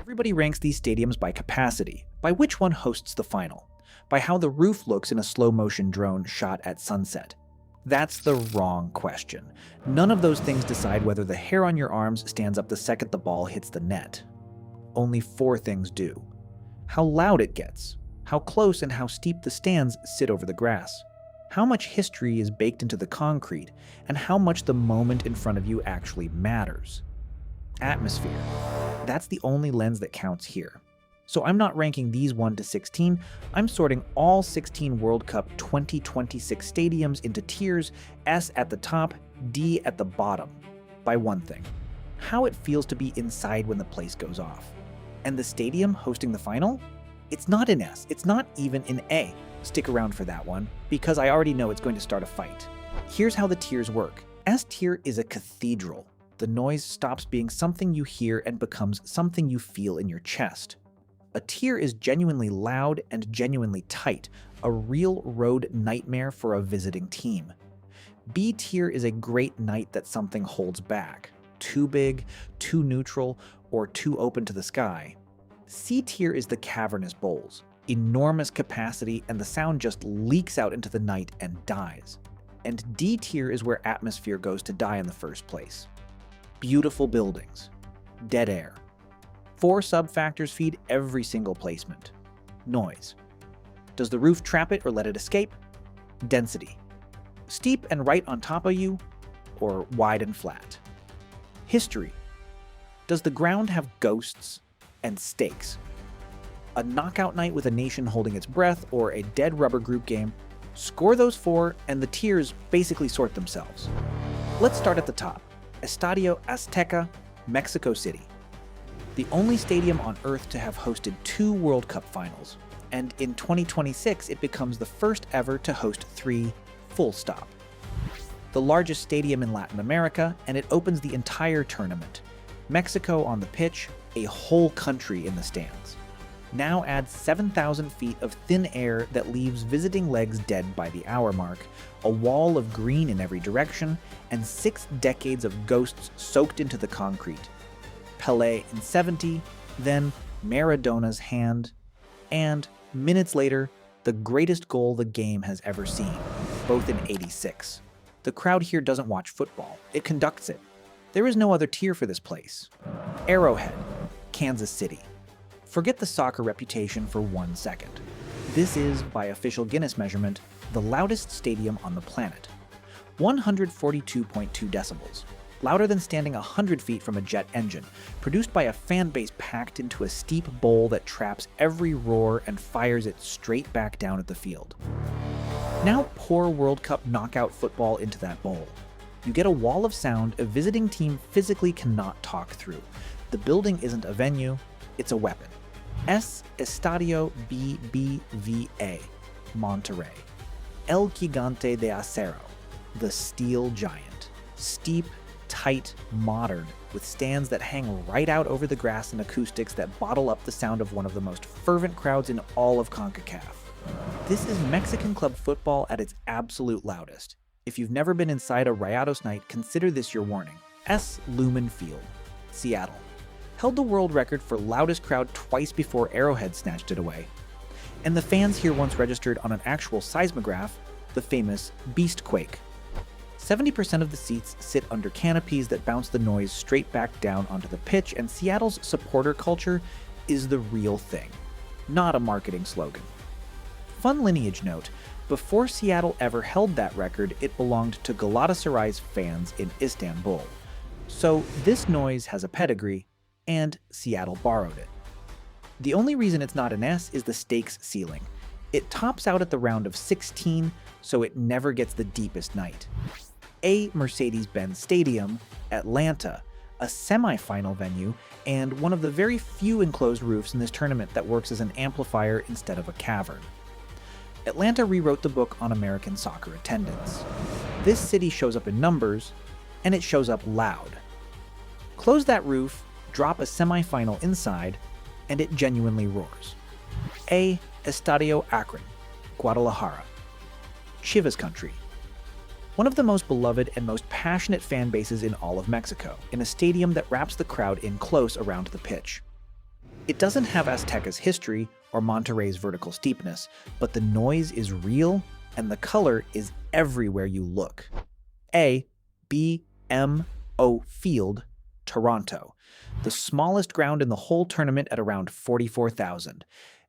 Everybody ranks these stadiums by capacity, by which one hosts the final, by how the roof looks in a slow-motion drone shot at sunset. That's the wrong question. None of those things decide whether the hair on your arms stands up the second the ball hits the net. Only 4 things do. How loud it gets, how close and how steep the stands sit over the grass, how much history is baked into the concrete, and how much the moment in front of you actually matters. Atmosphere. That's the only lens that counts here. So I'm not ranking these 1 to 16, I'm sorting all 16 World Cup 2026 stadiums into tiers, S at the top, D at the bottom, by one thing: how it feels to be inside when the place goes off. And the stadium hosting the final? It's not in S, it's not even in A. Stick around for that one, because I already know it's going to start a fight. Here's how the tiers work. S tier is a cathedral. The noise stops being something you hear and becomes something you feel in your chest. A tier is genuinely loud and genuinely tight, a real road nightmare for a visiting team. B tier is a great night that something holds back. Too big, too neutral, or too open to the sky. C tier is the cavernous bowls. Enormous capacity, and the sound just leaks out into the night and dies. And D tier is where atmosphere goes to die in the first place. Beautiful buildings. Dead air. 4 sub-factors feed every single placement. Noise. Does the roof trap it or let it escape? Density. Steep and right on top of you, or wide and flat? History. Does the ground have ghosts and stakes? A knockout night with a nation holding its breath, or a dead rubber group game? Score those 4 and the tiers basically sort themselves. Let's start at the top. Estadio Azteca, Mexico City. The only stadium on Earth to have hosted 2 World Cup finals, and in 2026 it becomes the first ever to host 3, full stop. The largest stadium in Latin America, and it opens the entire tournament. Mexico on the pitch, a whole country in the stands. Now add 7,000 feet of thin air that leaves visiting legs dead by the hour mark, a wall of green in every direction, and 6 decades of ghosts soaked into the concrete. Pelé in 70, then Maradona's hand, and, minutes later, the greatest goal the game has ever seen, both in '86. The crowd here doesn't watch football, it conducts it. There is no other tier for this place. Arrowhead, Kansas City. Forget the soccer reputation for 1 second. This is, by official Guinness measurement, the loudest stadium on the planet. 142.2 decibels. Louder than standing 100 feet from a jet engine, produced by a fan base packed into a steep bowl that traps every roar and fires it straight back down at the field. Now pour World Cup knockout football into that bowl. You get a wall of sound a visiting team physically cannot talk through. The building isn't a venue, it's a weapon. S. Estadio BBVA, Monterrey. El Gigante de Acero, the Steel Giant. Steep, tight, modern, with stands that hang right out over the grass and acoustics that bottle up the sound of one of the most fervent crowds in all of CONCACAF. This is Mexican club football at its absolute loudest. If you've never been inside a Rayados night, consider this your warning. S. Lumen Field, Seattle. Held the world record for loudest crowd twice before Arrowhead snatched it away. And the fans here once registered on an actual seismograph, the famous Beastquake. 70% of the seats sit under canopies that bounce the noise straight back down onto the pitch, and Seattle's supporter culture is the real thing, not a marketing slogan. Fun lineage note, before Seattle ever held that record, it belonged to Galatasaray's fans in Istanbul. So this noise has a pedigree, and Seattle borrowed it. The only reason it's not an S is the stakes ceiling. It tops out at the round of 16, so it never gets the deepest night. A. Mercedes-Benz Stadium, Atlanta, a semifinal venue, and one of the very few enclosed roofs in this tournament that works as an amplifier instead of a cavern. Atlanta rewrote the book on American soccer attendance. This city shows up in numbers, and it shows up loud. Close that roof, drop a semifinal inside, and it genuinely roars. A. Estadio Akron, Guadalajara. Chivas country. One of the most beloved and most passionate fan bases in all of Mexico, in a stadium that wraps the crowd in close around the pitch. It doesn't have Azteca's history or Monterrey's vertical steepness, but the noise is real and the color is everywhere you look. A. BMO Field, Toronto. The smallest ground in the whole tournament at around 44,000.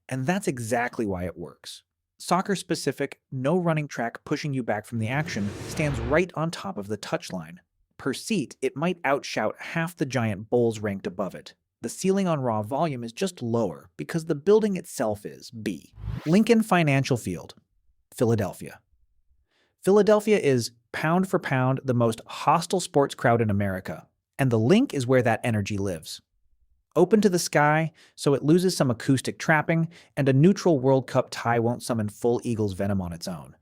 And that's exactly why it works. Soccer-specific, no running track pushing you back from the action stands right on top of the touchline. Per seat, it might outshout half the giant bowls ranked above it. The ceiling on raw volume is just lower because the building itself is B. Lincoln Financial Field, Philadelphia. Philadelphia is, pound for pound, the most hostile sports crowd in America, and the Link is where that energy lives. Open to the sky, so it loses some acoustic trapping, and a neutral World Cup tie won't summon full Eagles venom on its own.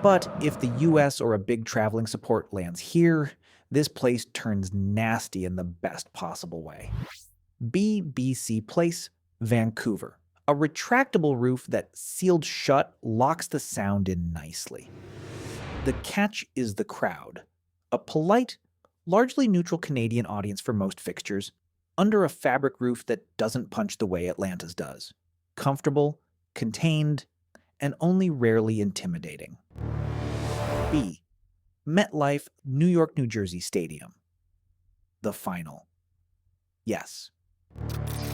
But if the US or a big traveling support lands here, this place turns nasty in the best possible way. BBC Place, Vancouver. A retractable roof that, sealed shut, locks the sound in nicely. The catch is the crowd. A polite, largely neutral Canadian audience for most fixtures, under a fabric roof that doesn't punch the way Atlanta's does. Comfortable, contained, and only rarely intimidating. B. MetLife, New York, New Jersey Stadium. The final. Yes.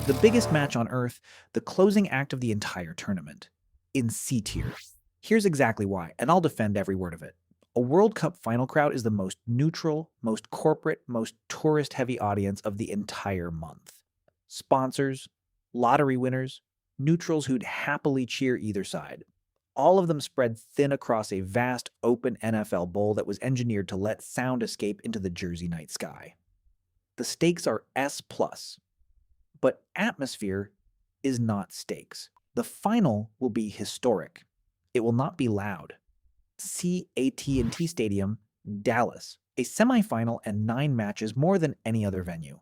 The biggest match on Earth, the closing act of the entire tournament. In C tier. Here's exactly why, and I'll defend every word of it. A World Cup final crowd is the most neutral, most corporate, most tourist-heavy audience of the entire month. Sponsors, lottery winners, neutrals who'd happily cheer either side. All of them spread thin across a vast, open NFL bowl that was engineered to let sound escape into the Jersey night sky. The stakes are S+, but atmosphere is not stakes. The final will be historic. It will not be loud. See AT&T Stadium, Dallas, a semifinal and 9 matches more than any other venue.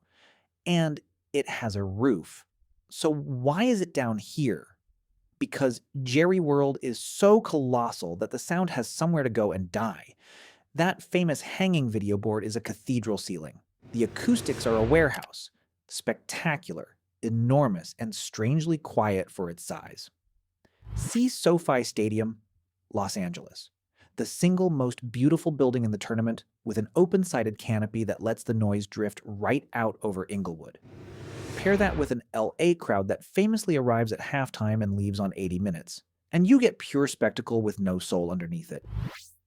And it has a roof. So why is it down here? Because Jerry World is so colossal that the sound has somewhere to go and die. That famous hanging video board is a cathedral ceiling. The acoustics are a warehouse. Spectacular, enormous, and strangely quiet for its size. See SoFi Stadium, Los Angeles. The single most beautiful building in the tournament, with an open-sided canopy that lets the noise drift right out over Inglewood. Pair that with an LA crowd that famously arrives at halftime and leaves on 80 minutes, and you get pure spectacle with no soul underneath it.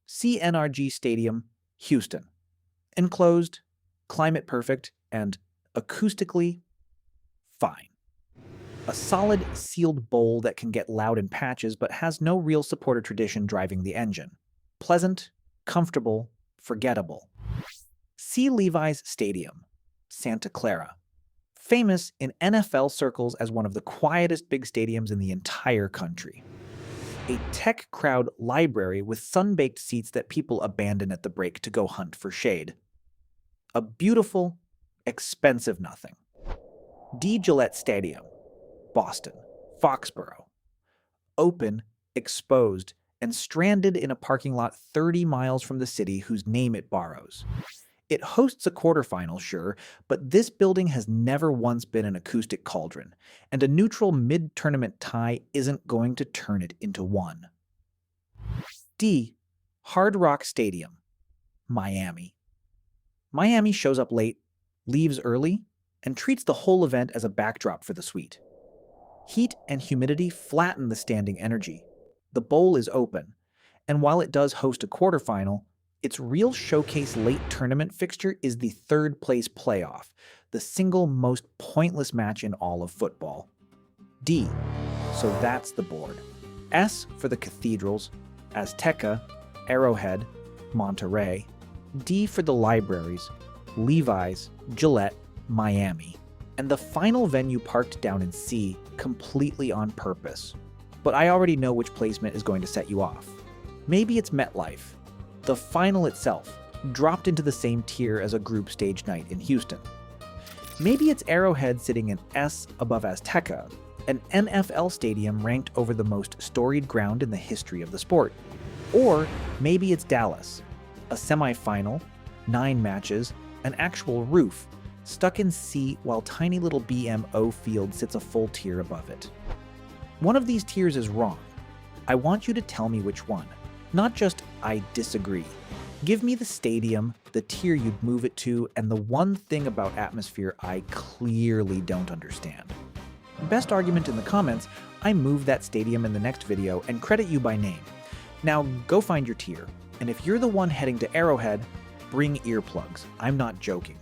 CNRG Stadium, Houston. Enclosed, climate perfect, and acoustically fine. A solid, sealed bowl that can get loud in patches but has no real supporter tradition driving the engine. Pleasant, comfortable, forgettable. See Levi's Stadium, Santa Clara. Famous in NFL circles as one of the quietest big stadiums in the entire country. A tech crowd library with sun-baked seats that people abandon at the break to go hunt for shade. A beautiful, expensive nothing. Gillette Stadium, Boston, Foxborough. Open, exposed, and stranded in a parking lot 30 miles from the city whose name it borrows. It hosts a quarterfinal, sure, but this building has never once been an acoustic cauldron, and a neutral mid-tournament tie isn't going to turn it into one. D. Hard Rock Stadium, Miami. Miami shows up late, leaves early, and treats the whole event as a backdrop for the suite. Heat and humidity flatten the standing energy. The bowl is open, and while it does host a quarterfinal, its real showcase late tournament fixture is the third-place playoff, the single most pointless match in all of football. D. So that's the board. S for the Cathedrals, Azteca, Arrowhead, Monterrey. D for the libraries, Levi's, Gillette, Miami. And the final venue parked down in C, completely on purpose. But I already know which placement is going to set you off. Maybe it's MetLife. The final itself, dropped into the same tier as a group stage night in Houston. Maybe it's Arrowhead sitting in S above Azteca, an NFL stadium ranked over the most storied ground in the history of the sport. Or maybe it's Dallas, a semifinal, 9 matches, an actual roof, stuck in C while tiny little BMO Field sits a full tier above it. One of these tiers is wrong. I want you to tell me which one. Not just, I disagree. Give me the stadium, the tier you'd move it to, and the one thing about atmosphere I clearly don't understand. Best argument in the comments, I move that stadium in the next video and credit you by name. Now go find your tier, and if you're the one heading to Arrowhead, bring earplugs. I'm not joking.